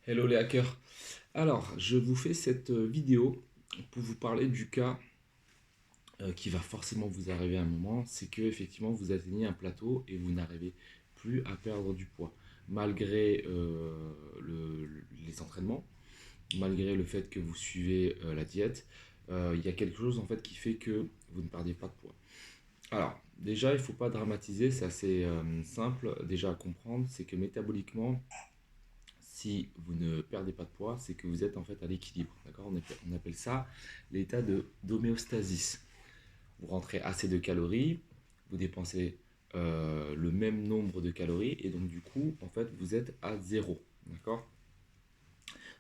Hello les hackers. Alors, je vous fais cette vidéo pour vous parler du cas qui va forcément vous arriver à un moment, c'est que effectivement vous atteignez un plateau et vous n'arrivez plus à perdre du poids, malgré les entraînements, malgré le fait que vous suivez la diète. Il y a quelque chose en fait qui fait que vous ne perdez pas de poids. Alors, déjà, il ne faut pas dramatiser, c'est assez simple déjà à comprendre, c'est que métaboliquement, si vous ne perdez pas de poids, c'est que vous êtes en fait à l'équilibre. D'accord, on appelle ça l'état d'homéostasis. Vous rentrez assez de calories, vous dépensez le même nombre de calories, et donc du coup, en fait, vous êtes à zéro. D'accord.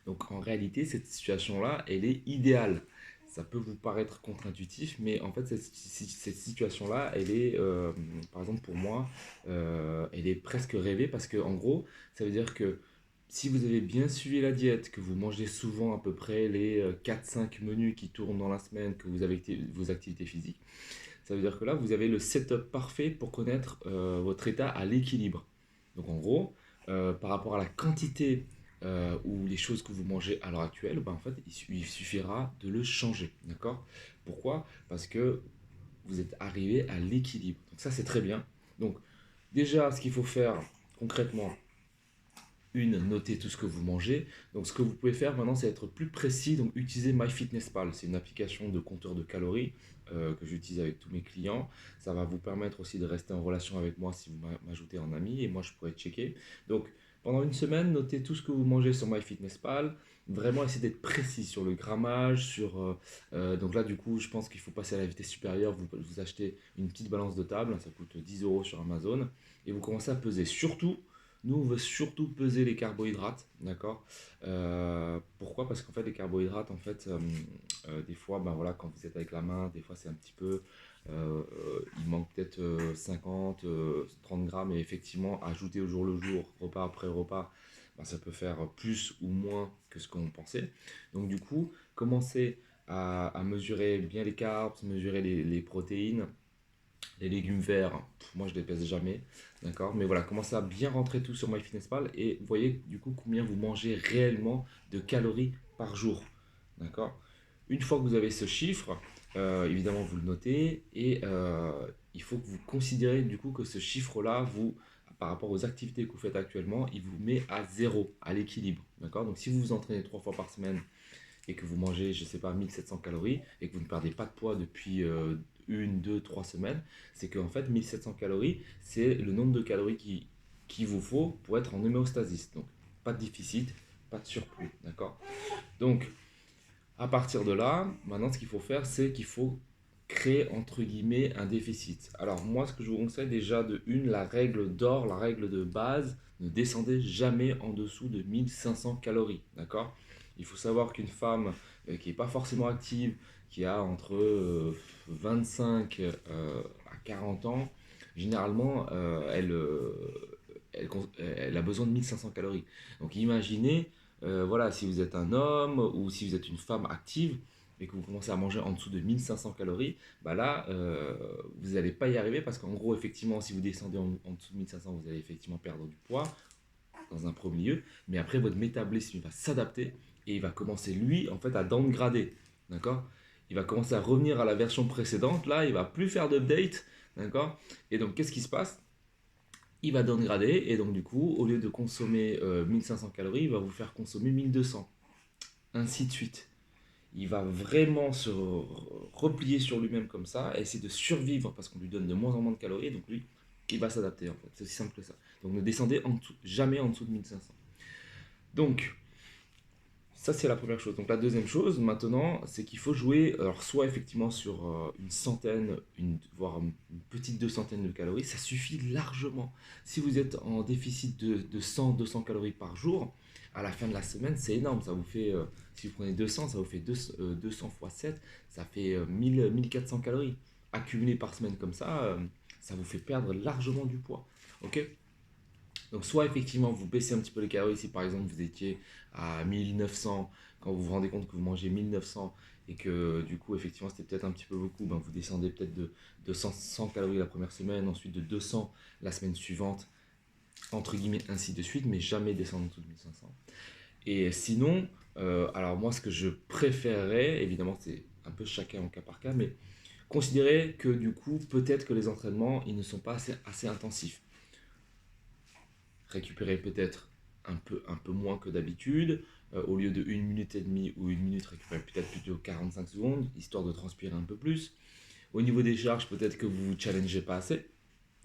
Donc en réalité, cette situation-là, elle est idéale. Ça peut vous paraître contre-intuitif, mais en fait, cette situation-là, elle est, par exemple pour moi, elle est presque rêvée parce que en gros, ça veut dire que si vous avez bien suivi la diète, que vous mangez souvent à peu près les 4-5 menus qui tournent dans la semaine, que vous avez vos activités physiques, ça veut dire que là, vous avez le setup parfait pour connaître votre état à l'équilibre. Donc en gros, par rapport à la quantité ou les choses que vous mangez à l'heure actuelle, ben, en fait, il suffira de le changer. D'accord. Pourquoi? Parce que vous êtes arrivé à l'équilibre. Donc ça, c'est très bien. Donc déjà, ce qu'il faut faire concrètement, noter tout ce que vous mangez. Donc ce que vous pouvez faire maintenant, c'est être plus précis. Donc utiliser MyFitnessPal. C'est une application de compteur de calories que j'utilise avec tous mes clients. Ça va vous permettre aussi de rester en relation avec moi si vous m'ajoutez en ami et moi je pourrais checker. Donc pendant une semaine, notez tout ce que vous mangez sur MyFitnessPal. Vraiment essayer d'être précis sur le grammage, donc là du coup je pense qu'il faut passer à la vitesse supérieure, vous achetez une petite balance de table, ça coûte 10 euros sur Amazon, et vous commencez à peser. Surtout, nous, on veut surtout peser les carbohydrates, d'accord. Pourquoi? Parce qu'en fait, les carbohydrates, en fait, des fois, ben voilà, quand vous êtes avec la main, des fois, c'est un petit peu, il manque peut-être 50, 30 grammes, et effectivement, ajouter au jour le jour, repas après repas, ben, ça peut faire plus ou moins que ce qu'on pensait. Donc, du coup, commencez à mesurer bien les carbs, mesurer les protéines, les légumes verts, moi je les pèse jamais, d'accord. Mais voilà, commencez à bien rentrer tout sur MyFitnessPal et voyez du coup combien vous mangez réellement de calories par jour, d'accord. Une fois que vous avez ce chiffre, évidemment vous le notez et il faut que vous considérez du coup que ce chiffre-là, par rapport aux activités que vous faites actuellement, il vous met à zéro, à l'équilibre, d'accord. Donc si vous vous entraînez 3 fois par semaine et que vous mangez, je ne sais pas, 1700 calories et que vous ne perdez pas de poids depuis une, deux, trois semaines, c'est qu'en fait 1700 calories, c'est le nombre de calories qu'il vous faut pour être en homéostasis. Donc pas de déficit, pas de surplus, d'accord. Donc à partir de là, maintenant ce qu'il faut faire, c'est qu'il faut créer entre guillemets un déficit. Alors moi ce que je vous conseille déjà de une, la règle d'or, la règle de base, ne descendez jamais en dessous de 1500 calories, d'accord. Il faut savoir qu'une femme qui n'est pas forcément active, qui a entre 25 à 40 ans, généralement elle a besoin de 1500 calories. Donc imaginez, voilà, si vous êtes un homme ou si vous êtes une femme active et que vous commencez à manger en dessous de 1500 calories, bah là, vous n'allez pas y arriver parce qu'en gros, effectivement, si vous descendez en dessous de 1500, vous allez effectivement perdre du poids dans un premier lieu, mais après, votre métabolisme va s'adapter et il va commencer, lui, en fait, à downgrader, d'accord. Il va commencer à revenir à la version précédente, là, il va plus faire d'update, d'accord. Et donc, qu'est-ce qui se passe? Il va downgrader et donc du coup, au lieu de consommer 1500 calories, il va vous faire consommer 1200, ainsi de suite. Il va vraiment se replier sur lui-même comme ça, et essayer de survivre parce qu'on lui donne de moins en moins de calories, donc lui, il va s'adapter en fait. C'est aussi simple que ça. Donc ne descendez jamais en dessous de 1500. Donc, ça, c'est la première chose. Donc, la deuxième chose, maintenant, c'est qu'il faut jouer, alors, soit effectivement sur une centaine, voire une petite 200 de calories, ça suffit largement. Si vous êtes en déficit de 100-200 calories par jour, à la fin de la semaine, c'est énorme. Ça vous fait, si vous prenez 200, ça vous fait 200 fois 7, ça fait 1400 calories. Accumulées par semaine comme ça vous fait perdre largement du poids. Ok. Donc soit effectivement vous baissez un petit peu les calories si par exemple vous étiez à 1900, quand vous vous rendez compte que vous mangez 1900 et que du coup effectivement c'était peut-être un petit peu beaucoup, ben vous descendez peut-être de 100 calories la première semaine, ensuite de 200 la semaine suivante, entre guillemets ainsi de suite, mais jamais descendre en dessous de 1500. Et sinon, alors moi, ce que je préférerais, évidemment, c'est un peu chacun en cas par cas, mais considérer que du coup, peut-être que les entraînements, ils ne sont pas assez intensifs. Récupérer peut-être un peu moins que d'habitude, au lieu de 1 minute et demie ou 1 minute, récupérer peut-être plutôt 45 secondes, histoire de transpirer un peu plus. Au niveau des charges, peut-être que vous vous challengez pas assez,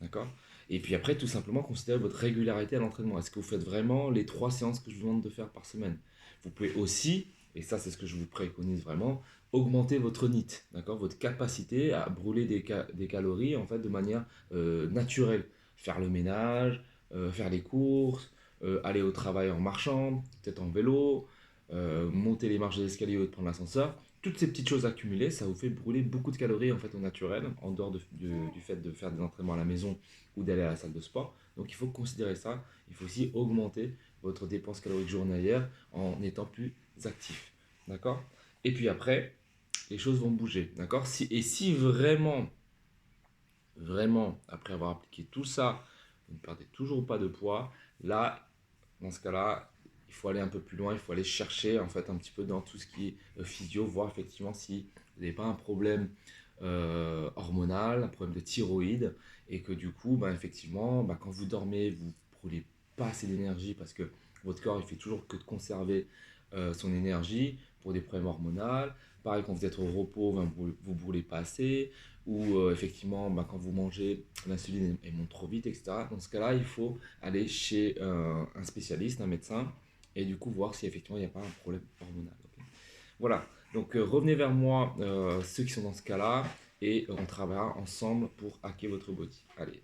d'accord. Et puis après, tout simplement, considérez votre régularité à l'entraînement. Est-ce que vous faites vraiment les 3 séances que je vous demande de faire par semaine? Vous pouvez aussi, et ça c'est ce que je vous préconise vraiment, augmenter votre NEAT, d'accord, votre capacité à brûler des calories en fait de manière naturelle. Faire le ménage, faire les courses, aller au travail en marchant, peut-être en vélo, monter les marches de l'escalier ou de prendre l'ascenseur. Toutes ces petites choses accumulées, ça vous fait brûler beaucoup de calories en fait au naturel, en dehors du fait de faire des entraînements à la maison ou d'aller à la salle de sport. Donc il faut considérer ça. Il faut aussi augmenter votre dépense calorique journalière en étant plus actif. D'accord. Et puis après, les choses vont bouger. D'accord. Et si vraiment, vraiment, après avoir appliqué tout ça, vous ne perdez toujours pas de poids, là, dans ce cas-là, il faut aller un peu plus loin, il faut aller chercher en fait un petit peu dans tout ce qui est physio, voir effectivement si vous n'avez pas un problème hormonal, un problème de thyroïde, et que du coup, bah, effectivement, bah, quand vous dormez, vous ne brûlez pas assez d'énergie parce que votre corps il fait toujours que de conserver son énergie pour des problèmes hormonaux. Pareil, quand vous êtes au repos, ben, vous brûlez pas assez, ou effectivement, ben, quand vous mangez, l'insuline elle monte trop vite, etc. Dans ce cas-là, il faut aller chez un spécialiste, un médecin, et du coup voir si effectivement il n'y a pas un problème hormonal. Ok. Voilà, donc revenez vers moi ceux qui sont dans ce cas-là, et on travaillera ensemble pour hacker votre body. Allez,